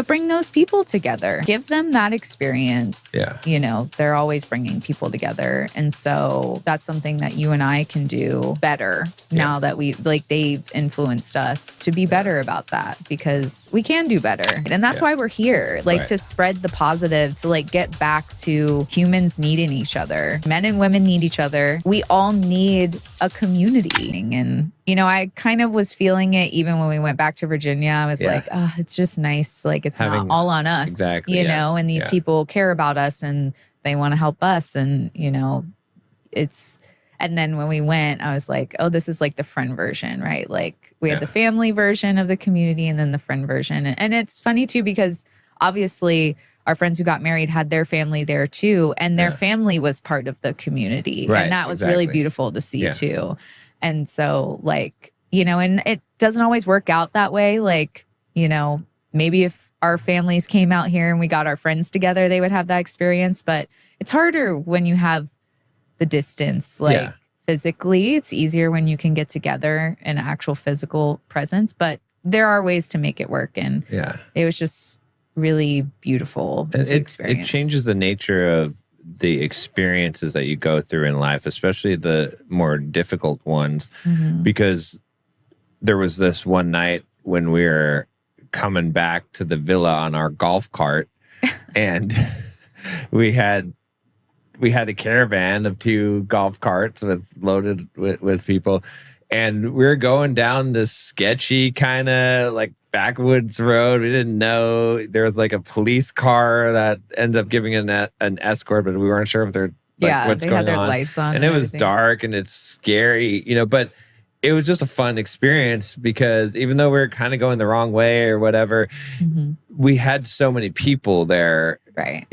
But bring those people together. Give them that experience. Yeah. You know, they're always bringing people together. And so that's something that you and I can do better now that they've influenced us to be better about that, because we can do better. And that's why we're here, to spread the positive, to get back to humans needing each other. Men and women need each other. We all need a community. And I kind of was feeling it even when we went back to Virginia. I was like, oh, it's just nice. It's not all on us, and these people care about us and they want to help us. And, and then when we went, I was like, oh, this is the friend version, right? We had the family version of the community and then the friend version. And it's funny too, because obviously our friends who got married had their family there too. And their family was part of the community. Right, and that was really beautiful to see too. And so and it doesn't always work out that way. Maybe if our families came out here and we got our friends together, they would have that experience. But it's harder when you have the distance, physically. It's easier when you can get together in actual physical presence. But there are ways to make it work. And it was just really beautiful to experience. It changes the nature of the experiences that you go through in life, especially the more difficult ones, because there was this one night when we were coming back to the villa on our golf cart, and we had a caravan of 2 golf carts loaded with people, and we were going down this sketchy kind of backwoods road. We didn't know there was a police car that ended up giving an escort, but we weren't sure if they're what's they going had their on. lights on, and it was dark and it's scary, but it was just a fun experience, because even though we were kind of going the wrong way or whatever, we had so many people there. Right.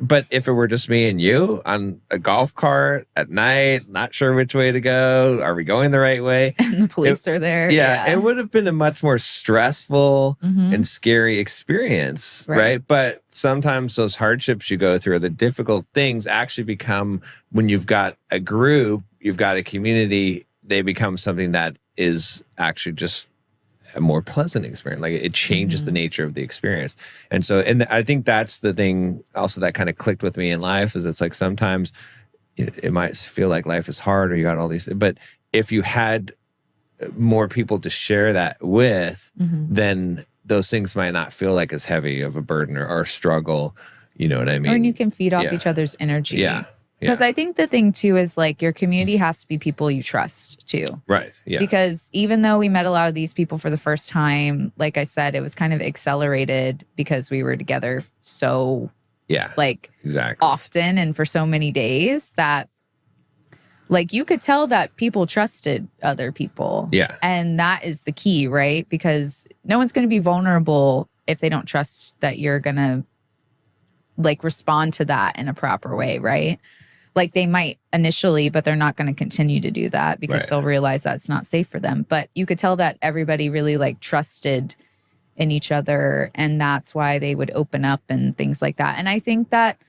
But if it were just me and you on a golf cart at night, not sure which way to go, are we going the right way? And the police are there. Yeah, it would have been a much more stressful and scary experience, right? But sometimes those hardships you go through, or the difficult things, actually become, when you've got a group, you've got a community, they become something that is actually just a more pleasant experience. It changes the nature of the experience. And so, I think that's the thing also that kind of clicked with me in life, is it's sometimes it might feel like life is hard, or you got all these, but if you had more people to share that with, then those things might not feel like as heavy of a burden or struggle. You know what I mean? Or you can feed off each other's energy. Yeah. Because I think the thing too is your community has to be people you trust too. Right. Yeah. Because even though we met a lot of these people for the first time, like I said, it was kind of accelerated because we were together so exactly often and for so many days that you could tell that people trusted other people. Yeah. And that is the key, right? Because no one's going to be vulnerable if they don't trust that you're going to respond to that in a proper way, right? They might initially, but they're not going to continue to do that because they'll realize that's not safe for them. But you could tell that everybody really trusted in each other, and that's why they would open up and things like that. And I think that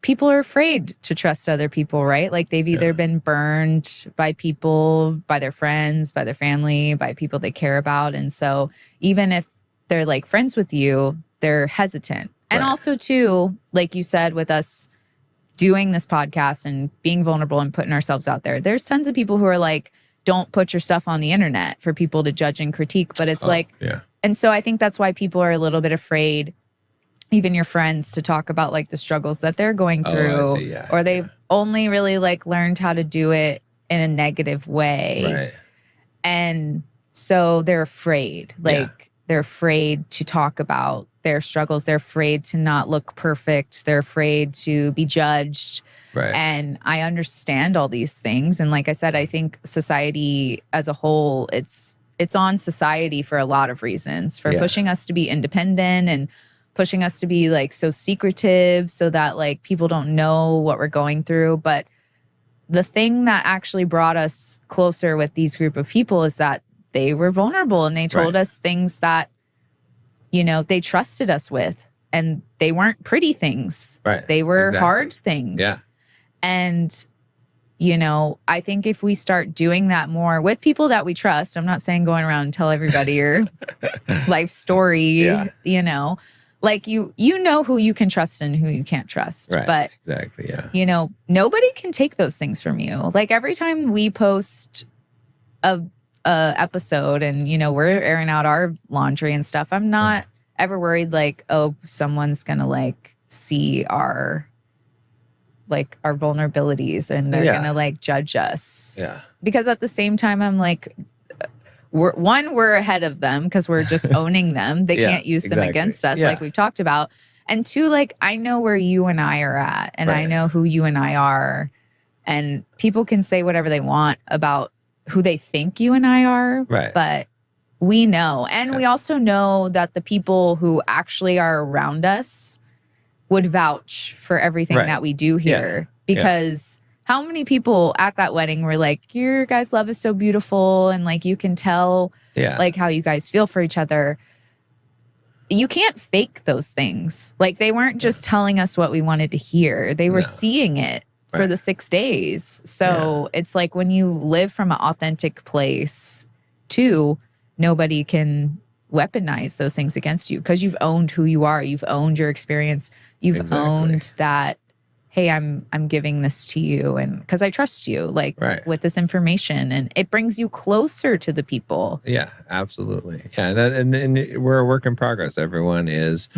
people are afraid to trust other people, right? They've either been burned by people, by their friends, by their family, by people they care about. And so even if they're friends with you, they're hesitant. And also too, like you said, with us doing this podcast and being vulnerable and putting ourselves out there, there's tons of people who are don't put your stuff on the internet for people to judge and critique. But it's and so I think that's why people are a little bit afraid, even your friends, to talk about the struggles that they're going through, or they've only really learned how to do it in a negative way. Right. And so they're afraid, they're afraid to talk about their struggles. They're afraid to not look perfect. They're afraid to be judged. Right. And I understand all these things. And like I said, I think society as a whole, it's on society for a lot of reasons, for pushing us to be independent and pushing us to be so secretive so that people don't know what we're going through. But the thing that actually brought us closer with these group of people is that they were vulnerable and they told us things that, they trusted us with, and they weren't pretty things. Right. They were hard things. Yeah. And I think if we start doing that more with people that we trust, I'm not saying going around and tell everybody your life story, like you know who you can trust and who you can't trust. Right. But exactly. Yeah. Nobody can take those things from you. Like every time we post a episode and, we're airing out our laundry and stuff, I'm not ever worried like, oh, someone's going to like see our vulnerabilities and they're going to like judge us. Yeah. Because at the same time, I'm like, we're ahead of them because we're just owning them. They can't use them against us like we've talked about. And two, like, I know where you and I are at and I know who you and I are. And people can say whatever they want about who they think you and I are. Right. But we know. And we also know that the people who actually are around us would vouch for everything that we do here. Because how many people at that wedding were like, your guys' love is so beautiful. And like, you can tell like how you guys feel for each other. You can't fake those things. Like they weren't just telling us what we wanted to hear. They were seeing it for the 6 days. So it's like when you live from an authentic place too, nobody can weaponize those things against you because you've owned who you are. You've owned your experience. You've owned that, hey, I'm giving this to you and because I trust you like with this information and it brings you closer to the people. Yeah, absolutely. Yeah. And we're a work in progress. Everyone is.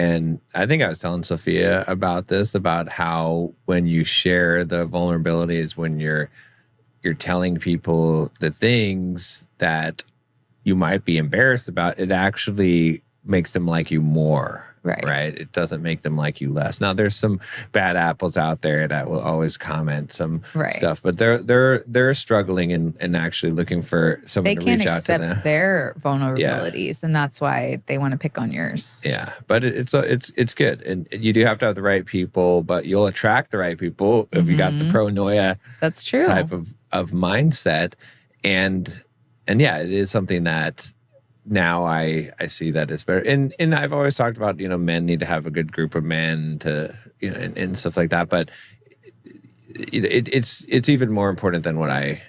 And I think I was telling Sophia about this, about how when you share the vulnerabilities, when you're telling people the things that you might be embarrassed about, it actually makes them like you more. Right. It doesn't make them like you less. Now, there's some bad apples out there that will always comment some stuff, but they're struggling and actually looking for someone to reach out to them. They can't accept their vulnerabilities, and that's why they want to pick on yours. Yeah, but it's good, and you do have to have the right people, but you'll attract the right people if you got the pronoia. That's true. Type of mindset, and yeah, it is something that. Now I see that it's better. And I've always talked about, men need to have a good group of men to, and stuff like that. But it's even more important than what I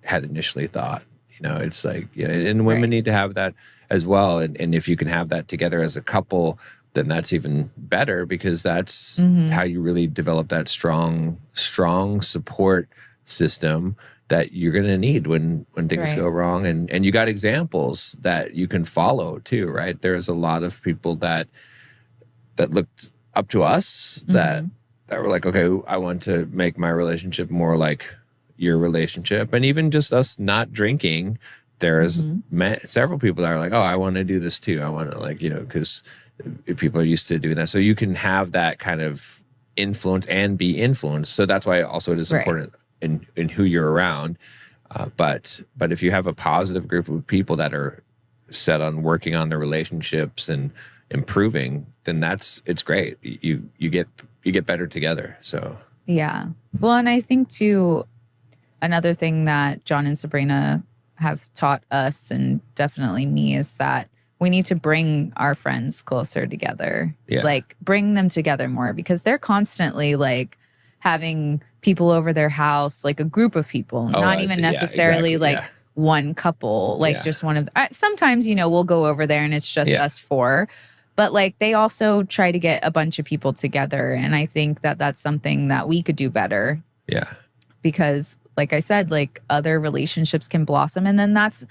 had initially thought. It's like, and women need to have that as well. And if you can have that together as a couple, then that's even better because that's how you really develop that strong support system that you're going to need when things go wrong. And you got examples that you can follow too, right? There's a lot of people that looked up to us that were like, okay, I want to make my relationship more like your relationship. And even just us not drinking, there's several people that are like, oh, I want to do this too. I want to because people are used to doing that. So you can have that kind of influence and be influenced. So that's why also it is important in who you're around. But if you have a positive group of people that are set on working on their relationships and improving, then it's great. You get better together. So yeah. Well, and I think too, another thing that John and Sabrina have taught us and definitely me is that we need to bring our friends closer together. Yeah. Like bring them together more because they're constantly like having people over their house, like a group of people, not even necessarily one couple, like just one of sometimes, we'll go over there and it's just us four, but like they also try to get a bunch of people together. And I think that that's something that we could do better. Yeah. Because like I said, like other relationships can blossom and then that's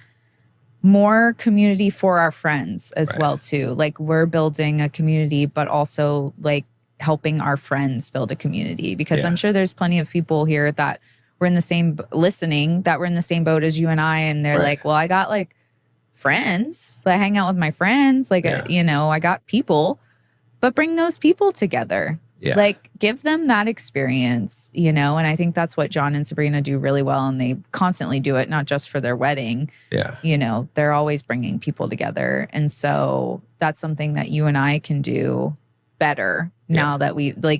more community for our friends as well too. Like we're building a community, but also like helping our friends build a community because I'm sure there's plenty of people here that were in the same that were in the same boat as you and I. And they're like, well, I got like friends. I hang out with my friends. Like, I got people, but bring those people together. Yeah. Like give them that experience, and I think that's what John and Sabrina do really well. And they constantly do it, not just for their wedding. Yeah. They're always bringing people together. And so that's something that you and I can do better now that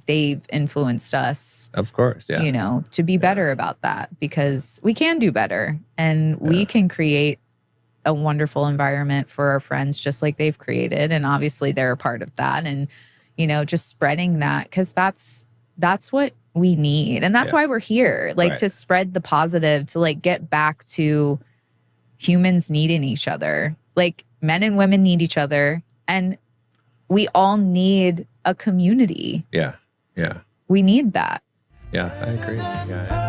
they've influenced us. Of course. Yeah. To be better about that because we can do better and we can create a wonderful environment for our friends just like they've created. And obviously they're a part of that. And, just spreading that because that's that's what we need. And that's why we're here, like to spread the positive, to like get back to humans needing each other. Like men and women need each other, and we all need a community. Yeah. Yeah. We need that. Yeah, I agree. Yeah.